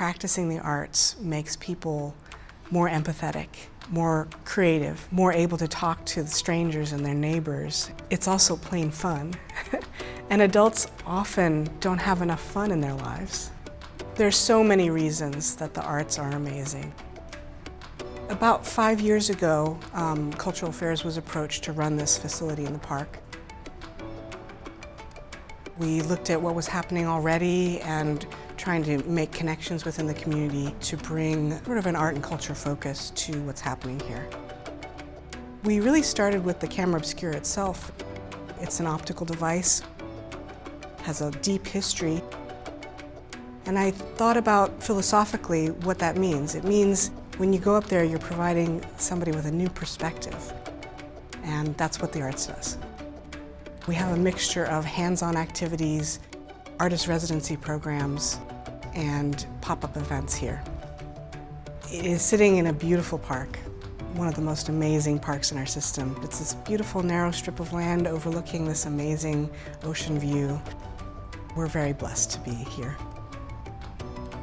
practicing the arts makes people more empathetic, more creative, more able to talk to the strangers and their neighbors. It's also plain fun. And adults often don't have enough fun in their lives. There's so many reasons that the arts are amazing. About 5 years ago, Cultural Affairs was approached to run this facility in the park. We looked at what was happening already and trying to make connections within the community to bring sort of an art and culture focus to what's happening here. We really started with the Camera Obscura itself. It's an optical device, has a deep history. And I thought about philosophically what that means. It means when you go up there, you're providing somebody with a new perspective. And that's what the arts does. We have a mixture of hands-on activities, artist residency programs, and pop-up events here. It is sitting in a beautiful park, one of the most amazing parks in our system. It's this beautiful narrow strip of land overlooking this amazing ocean view. We're very blessed to be here.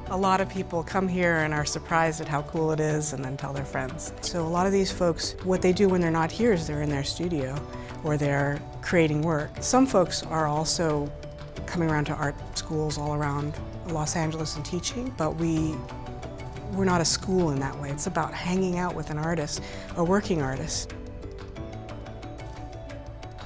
A lot of people come here and are surprised at how cool it is and then tell their friends. So a lot of these folks, what they do when they're not here is they're in their studio or they're creating work. Some folks are also coming around to art schools all around Los Angeles and teaching, but we're not a school in that way. It's about hanging out with an artist, a working artist.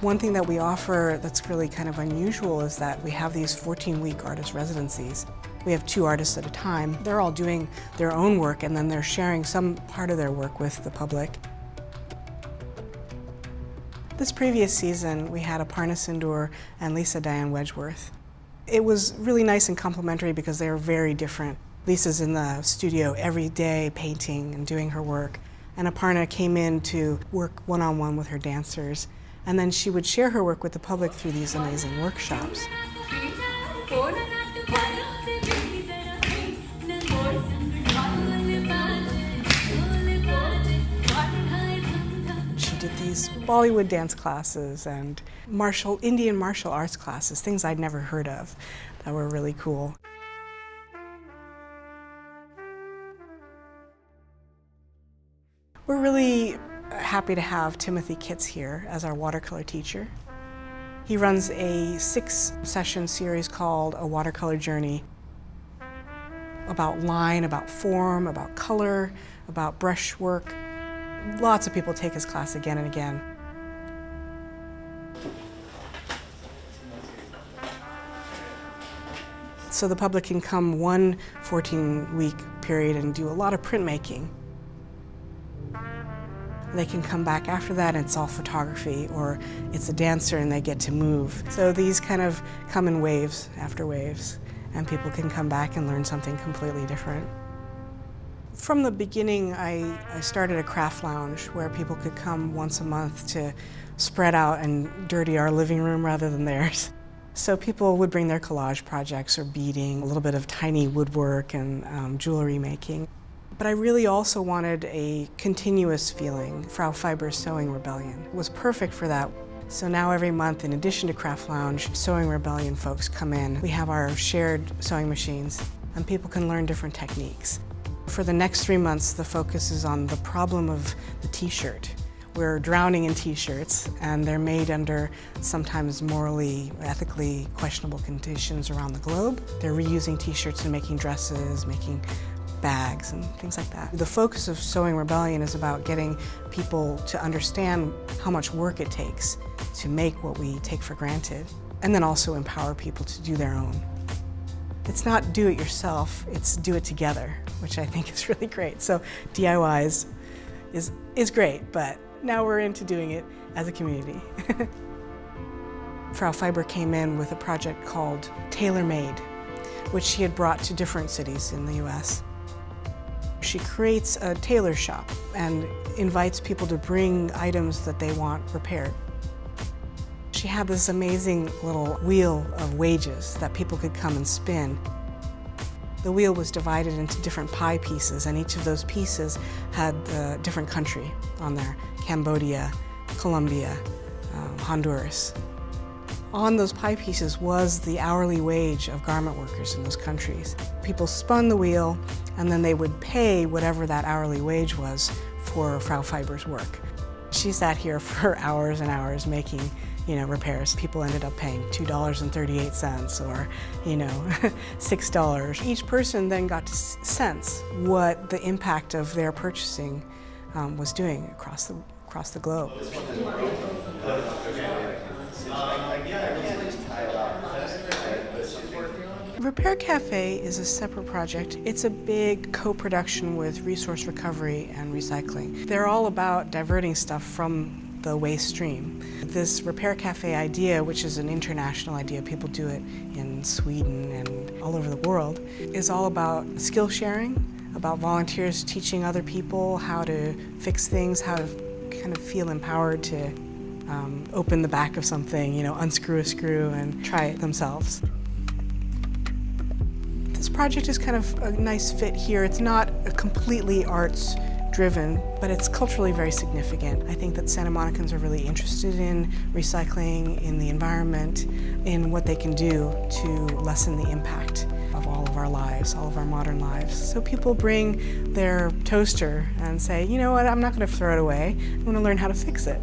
One thing that we offer that's really kind of unusual is that we have these 14-week artist residencies. We have 2 artists at a time. They're all doing their own work and then they're sharing some part of their work with the public. This previous season, we had Aparna Sindoor and Lisa Diane Wedgeworth. It was really nice and complimentary because they are very different. Lisa's in the studio every day painting and doing her work, and Aparna came in to work one-on-one with her dancers, and then she would share her work with the public through these amazing workshops. She did these Bollywood dance classes and Indian martial arts classes, things I'd never heard of that were really cool. We're really happy to have Timothy Kitts here as our watercolor teacher. He runs a 6-session series called A Watercolor Journey about line, about form, about color, about brush work. Lots of people take his class again and again. So the public can come one 14-week period and do a lot of printmaking. They can come back after that and it's all photography, or it's a dancer and they get to move. So these kind of come in waves after waves, and people can come back and learn something completely different. From the beginning, I started a craft lounge where people could come once a month to spread out and dirty our living room rather than theirs. So people would bring their collage projects or beading, a little bit of tiny woodwork and jewelry making. But I really also wanted a continuous feeling. Frau Fiber's Sewing Rebellion was perfect for that. So now every month, in addition to Craft Lounge, Sewing Rebellion folks come in. We have our shared sewing machines, and people can learn different techniques. For the next 3 months, the focus is on the problem of the t-shirt. We're drowning in t-shirts, and they're made under sometimes morally, ethically questionable conditions around the globe. They're reusing t-shirts and making dresses, making bags and things like that. The focus of Sewing Rebellion is about getting people to understand how much work it takes to make what we take for granted, and then also empower people to do their own. It's not do it yourself, it's do it together, which I think is really great. So DIYs is great, but now we're into doing it as a community. Frau Fiber came in with a project called Tailor Made, which she had brought to different cities in the US. She creates a tailor shop and invites people to bring items that they want repaired. She had this amazing little wheel of wages that people could come and spin. The wheel was divided into different pie pieces, and each of those pieces had a different country on there: Cambodia, Colombia, Honduras. On those pie pieces was the hourly wage of garment workers in those countries. People spun the wheel, and then they would pay whatever that hourly wage was for Frau Fiber's work. She sat here for hours and hours making, repairs. People ended up paying $2.38 or, $6. Each person then got to sense what the impact of their purchasing was doing across the globe. Repair Cafe is a separate project. It's a big co-production with Resource Recovery and Recycling. They're all about diverting stuff from the waste stream. This Repair Cafe idea, which is an international idea, people do it in Sweden and all over the world, is all about skill sharing, about volunteers teaching other people how to fix things, how to kind of feel empowered to open the back of something, unscrew a screw and try it themselves. This project is kind of a nice fit here. It's not completely arts-driven, but it's culturally very significant. I think that Santa Monicans are really interested in recycling, in the environment, in what they can do to lessen the impact of all of our lives, all of our modern lives. So people bring their toaster and say, you know what, I'm not going to throw it away. I'm going to learn how to fix it.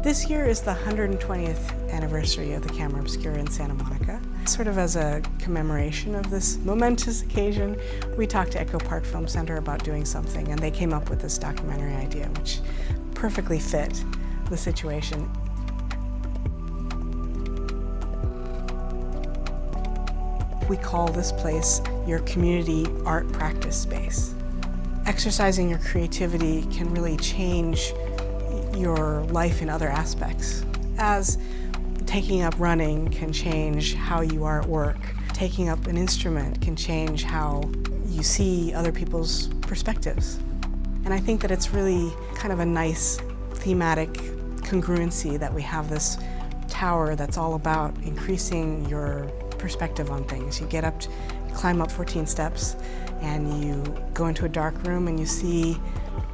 This year is the 120th anniversary of the Camera Obscura in Santa Monica. Sort of as a commemoration of this momentous occasion, we talked to Echo Park Film Center about doing something, and they came up with this documentary idea, which perfectly fit the situation. We call this place your community art practice space. Exercising your creativity can really change your life in other aspects. As taking up running can change how you are at work. Taking up an instrument can change how you see other people's perspectives. And I think that it's really kind of a nice thematic congruency that we have this tower that's all about increasing your perspective on things. You get up, climb up 14 steps, and you go into a dark room and you see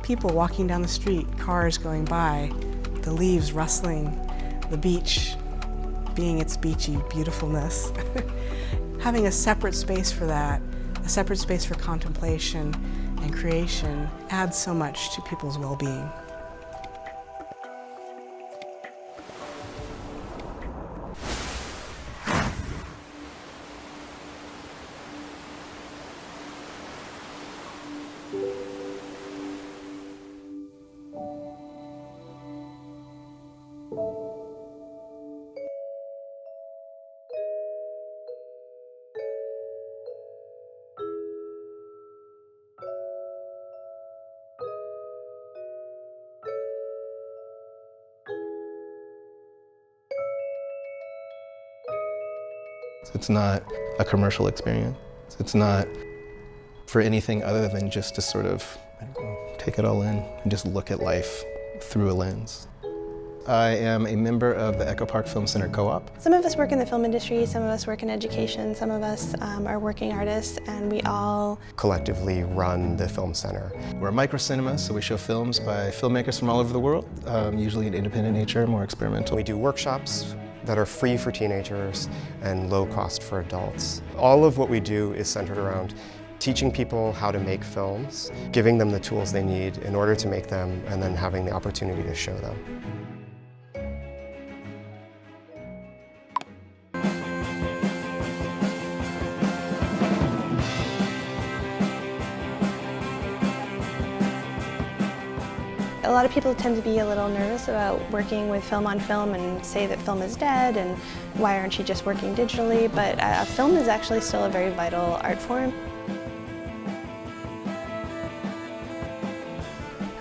people walking down the street, cars going by, the leaves rustling, the beach being its beachy beautifulness. Having a separate space for that, a separate space for contemplation and creation adds so much to people's well-being. It's not a commercial experience. It's not for anything other than just to sort of, take it all in and just look at life through a lens. I am a member of the Echo Park Film Center Co-op. Some of us work in the film industry, some of us work in education, some of us are working artists, and we all collectively run the film center. We're a micro-cinema, so we show films by filmmakers from all over the world, usually in independent nature, more experimental. We do workshops that are free for teenagers and low cost for adults. All of what we do is centered around teaching people how to make films, giving them the tools they need in order to make them, and then having the opportunity to show them. A lot of people tend to be a little nervous about working with film on film and say that film is dead and why aren't you just working digitally, but film is actually still a very vital art form.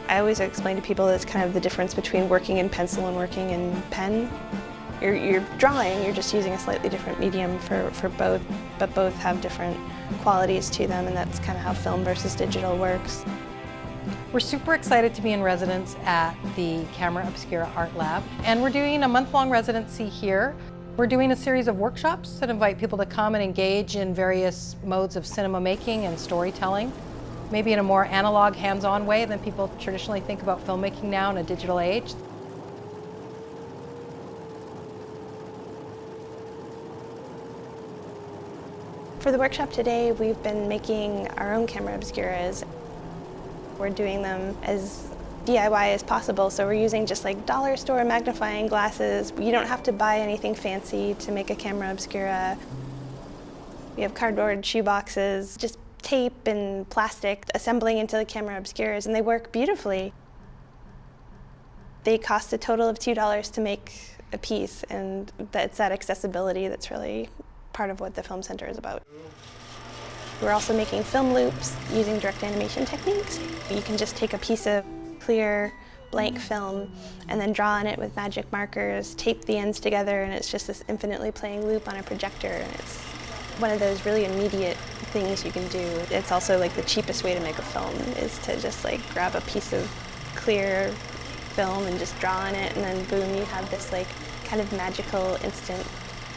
I always explain to people that it's kind of the difference between working in pencil and working in pen. You're drawing, you're just using a slightly different medium for both, but both have different qualities to them, and that's kind of how film versus digital works. We're super excited to be in residence at the Camera Obscura Art Lab, and we're doing a month-long residency here. We're doing a series of workshops that invite people to come and engage in various modes of cinema making and storytelling, maybe in a more analog, hands-on way than people traditionally think about filmmaking now in a digital age. For the workshop today, we've been making our own camera obscuras. We're doing them as DIY as possible, so we're using just like dollar store magnifying glasses. You don't have to buy anything fancy to make a camera obscura. We have cardboard shoe boxes, just tape and plastic assembling into the camera obscuras, and they work beautifully. They cost a total of $2 to make a piece, and it's that accessibility that's really part of what the Film Center is about. We're also making film loops using direct animation techniques. You can just take a piece of clear, blank film and then draw on it with magic markers, tape the ends together, and it's just this infinitely playing loop on a projector, and it's one of those really immediate things you can do. It's also like the cheapest way to make a film is to just like grab a piece of clear film and just draw on it, and then boom, you have this like kind of magical instant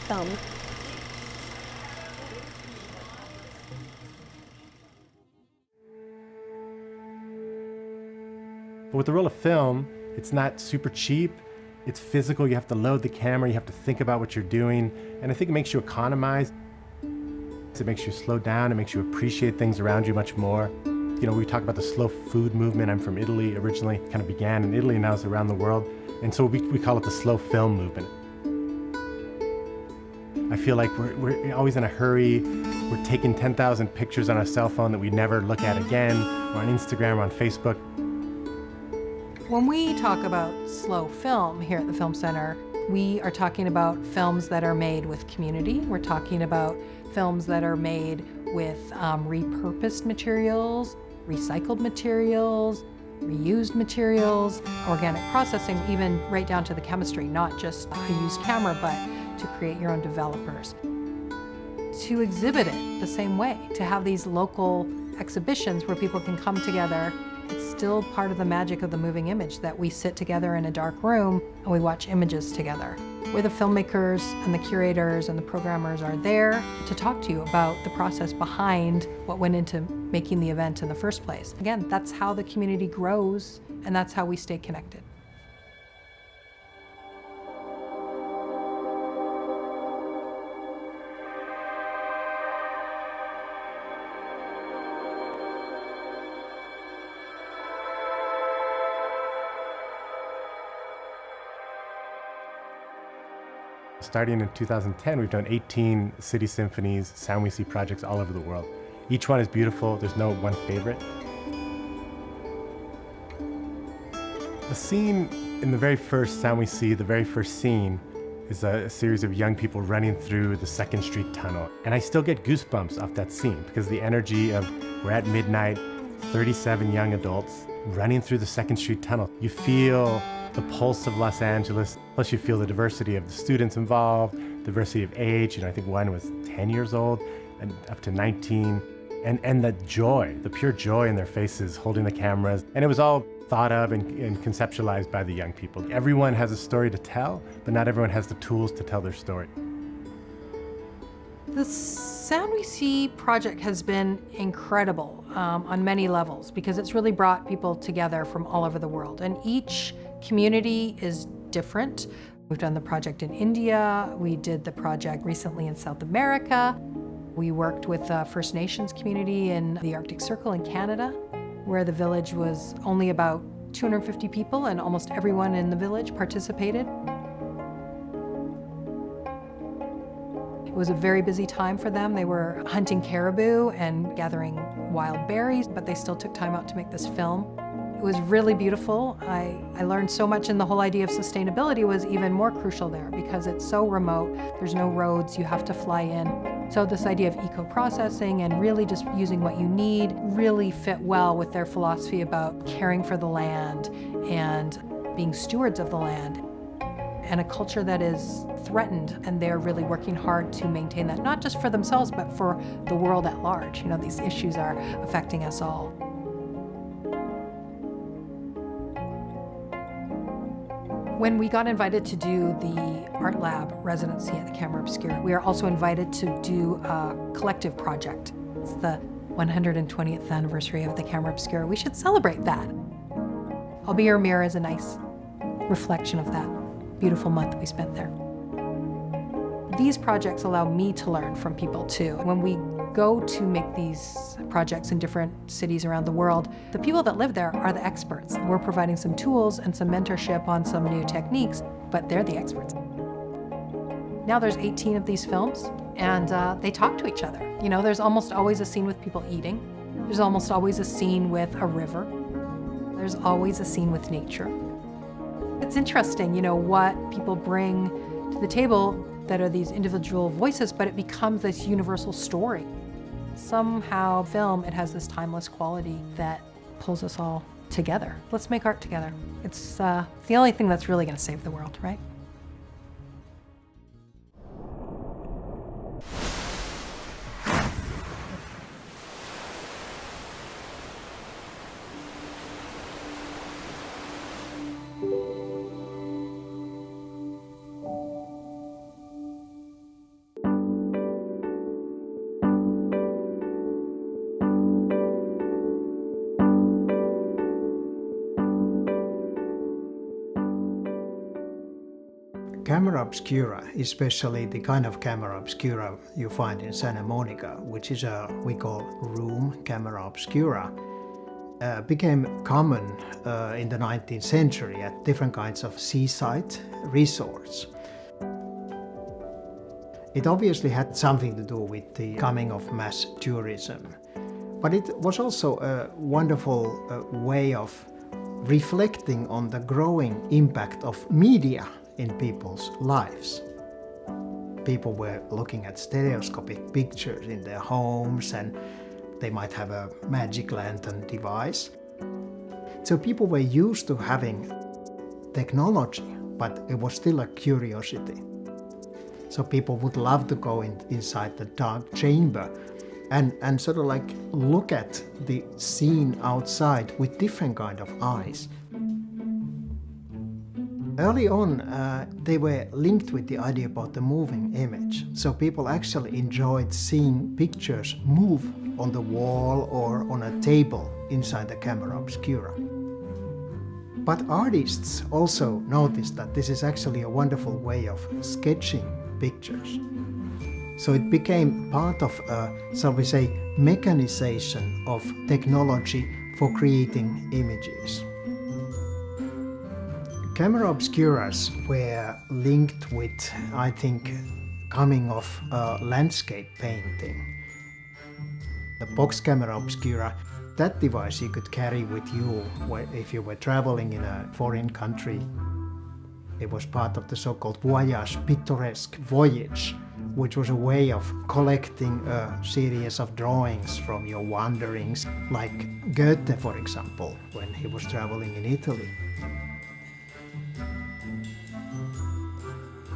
film. But with the roll of film, it's not super cheap. It's physical. You have to load the camera. You have to think about what you're doing. And I think it makes you economize. It makes you slow down. It makes you appreciate things around you much more. You know, we talk about the slow food movement. I'm from Italy originally. Kind of began in Italy and now it's around the world. And so we call it the slow film movement. I feel like we're always in a hurry. We're taking 10,000 pictures on our cell phone that we never look at again, or on Instagram or on Facebook. When we talk about slow film here at the Film Center, we are talking about films that are made with community. We're talking about films that are made with repurposed materials, recycled materials, reused materials, organic processing, even right down to the chemistry, not just a used camera, but to create your own developers. To exhibit it the same way, to have these local exhibitions where people can come together. It's still part of the magic of the moving image that we sit together in a dark room and we watch images together. Where the filmmakers and the curators and the programmers are there to talk to you about the process behind what went into making the event in the first place. Again, that's how the community grows, and that's how we stay connected. Starting in 2010, we've done 18 city symphonies, Sound We See projects all over the world. Each one is beautiful. There's no one favorite. The scene in the very first Sound We See, the very first scene, is a series of young people running through the 2nd Street tunnel. And I still get goosebumps off that scene because the energy of we're at midnight, 37 young adults running through the 2nd Street tunnel. You feel the pulse of Los Angeles, plus you feel the diversity of the students involved, diversity of age. You know, I think one was 10 years old and up to 19. And the joy, the pure joy in their faces holding the cameras. And it was all thought of and conceptualized by the young people. Everyone has a story to tell, but not everyone has the tools to tell their story. The Sound We See project has been incredible on many levels because it's really brought people together from all over the world, and each community is different. We've done the project in India, we did the project recently in South America, we worked with the First Nations community in the Arctic Circle in Canada, where the village was only about 250 people and almost everyone in the village participated. It was a very busy time for them. They were hunting caribou and gathering wild berries, but they still took time out to make this film. It was really beautiful. I learned so much, and the whole idea of sustainability was even more crucial there because it's so remote. There's no roads, you have to fly in. So this idea of eco-processing and really just using what you need really fit well with their philosophy about caring for the land and being stewards of the land. And a culture that is threatened, and they're really working hard to maintain that, not just for themselves, but for the world at large. You know, these issues are affecting us all. When we got invited to do the Art Lab residency at the Camera Obscura, we are also invited to do a collective project. It's the 120th anniversary of the Camera Obscura. We should celebrate that. I'll Be Your Mirror is a nice reflection of that beautiful month we spent there. These projects allow me to learn from people too. When we go to make these projects in different cities around the world, the people that live there are the experts. We're providing some tools and some mentorship on some new techniques, but they're the experts. Now there's 18 of these films, and they talk to each other. You know, there's almost always a scene with people eating. There's almost always a scene with a river. There's always a scene with nature. It's interesting, you know, what people bring to the table that are these individual voices, but it becomes this universal story. Somehow, film, it has this timeless quality that pulls us all together. Let's make art together. It's the only thing that's really going to save the world, right? Camera Obscura, especially the kind of Camera Obscura you find in Santa Monica, which is we call room Camera Obscura, became common in the 19th century at different kinds of seaside resorts. It obviously had something to do with the coming of mass tourism, but it was also a wonderful way of reflecting on the growing impact of media in people's lives. People were looking at stereoscopic pictures in their homes, and they might have a magic lantern device. So people were used to having technology, but it was still a curiosity. So people would love to go inside the dark chamber and sort of like look at the scene outside with different kind of eyes. Early on, they were linked with the idea about the moving image. So people actually enjoyed seeing pictures move on the wall or on a table inside the Camera Obscura. But artists also noticed that this is actually a wonderful way of sketching pictures. So it became part of, shall we say, mechanization of technology for creating images. Camera Obscuras were linked with, I think, coming of landscape painting. The box Camera Obscura, that device you could carry with you if you were traveling in a foreign country. It was part of the so-called voyage pittoresque voyage, which was a way of collecting a series of drawings from your wanderings, like Goethe, for example, when he was traveling in Italy.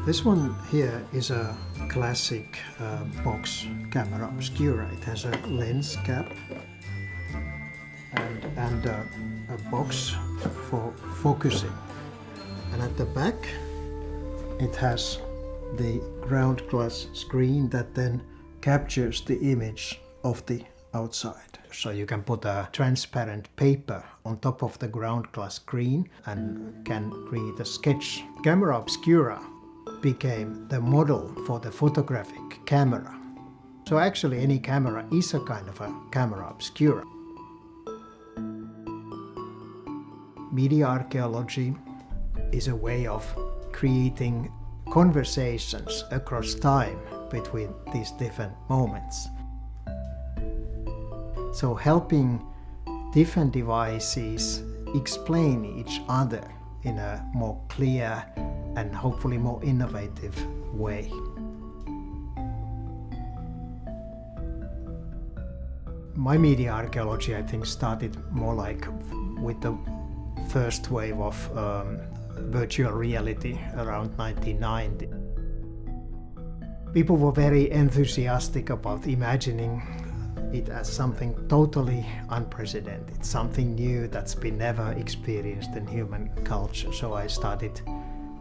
This one here is a classic box Camera Obscura. It has a lens cap and a box for focusing. And at the back it has the ground glass screen that then captures the image of the outside. So you can put a transparent paper on top of the ground glass screen and can create a sketch. Camera Obscura became the model for the photographic camera. So actually any camera is a kind of a Camera Obscura. Media archaeology is a way of creating conversations across time between these different moments. So helping different devices explain each other in a more clear and hopefully more innovative way. My media archaeology, I think, started more like with the first wave of virtual reality around 1990. People were very enthusiastic about imagining it as something totally unprecedented, something new that's been never experienced in human culture. So I started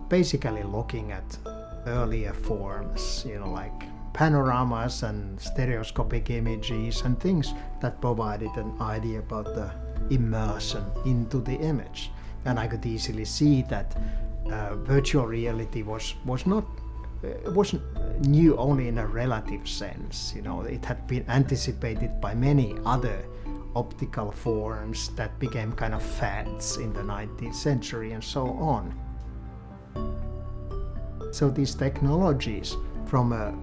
basically looking at earlier forms, you know, like panoramas and stereoscopic images and things that provided an idea about the immersion into the image. And I could easily see that virtual reality was not it wasn't new only in a relative sense. You know, it had been anticipated by many other optical forms that became kind of fads in the 19th century and so on. So these technologies, from a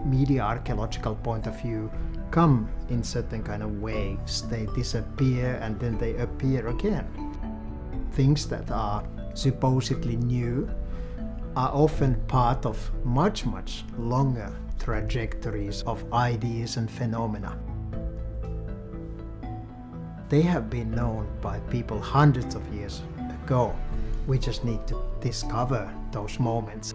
media archaeological point of view, come in certain kind of waves. They disappear and then they appear again. Things that are supposedly new are often part of much, much longer trajectories of ideas and phenomena. They have been known by people hundreds of years ago. We just need to discover those moments.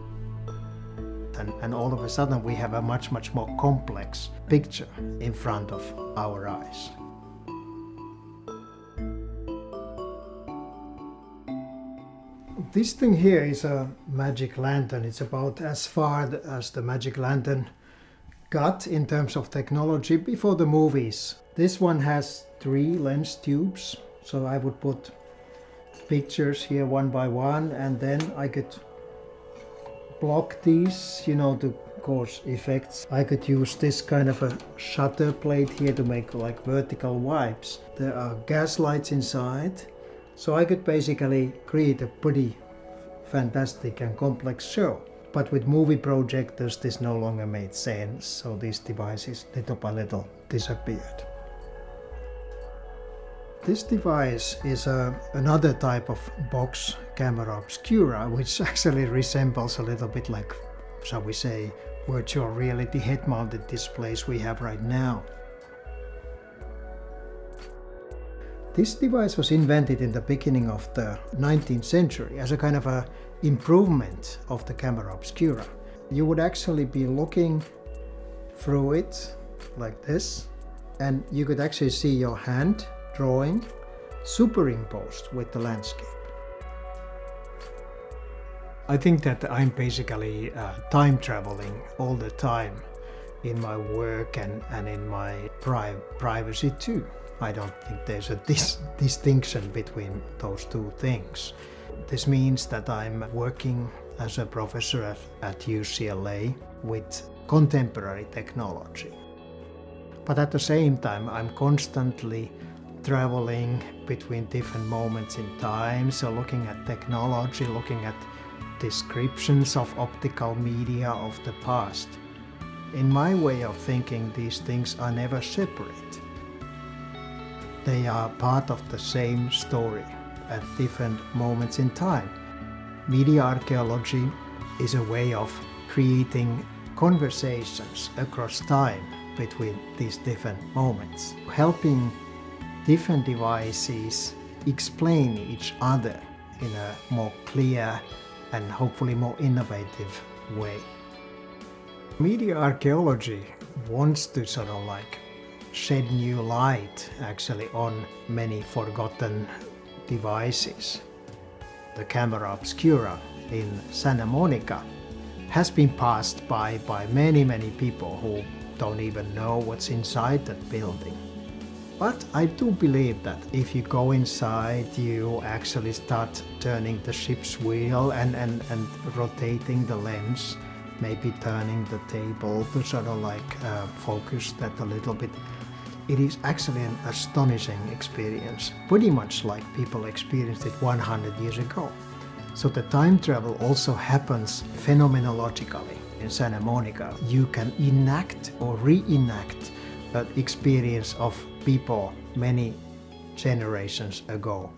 And all of a sudden we have a much, much more complex picture in front of our eyes. This thing here is a magic lantern. It's about as far as the magic lantern got in terms of technology before the movies. This one has 3 lens tubes, so I would put pictures here one by one, and then I could block these, you know, to cause effects. I could use this kind of a shutter plate here to make like vertical wipes. There are gas lights inside, so I could basically create a pretty fantastic and complex show. But with movie projectors this no longer made sense, so these devices little by little disappeared. This device is another type of box camera obscura, which actually resembles a little bit like, shall we say, virtual reality head-mounted displays we have right now. This device was invented in the beginning of the 19th century as a kind of a improvement of the camera obscura. You would actually be looking through it like this, and you could actually see your hand drawing superimposed with the landscape. I think that I'm basically time traveling all the time in my work and in my privacy too. I don't think there's a distinction between those two things. This means that I'm working as a professor at UCLA with contemporary technology. But at the same time, I'm constantly traveling between different moments in time, so looking at technology, looking at descriptions of optical media of the past. In my way of thinking, these things are never separate. They are part of the same story at different moments in time. Media archaeology is a way of creating conversations across time between these different moments, helping different devices explain each other in a more clear and hopefully more innovative way. Media archaeology wants to sort of like shed new light actually on many forgotten devices. The camera obscura in Santa Monica has been passed by many people who don't even know what's inside that building. But I do believe that if you go inside, you actually start turning the ship's wheel and rotating the lens, maybe turning the table to sort of like focus that a little bit. It is actually an astonishing experience, pretty much like people experienced it 100 years ago. So the time travel also happens phenomenologically. In Santa Monica, you can enact or reenact the experience of people many generations ago.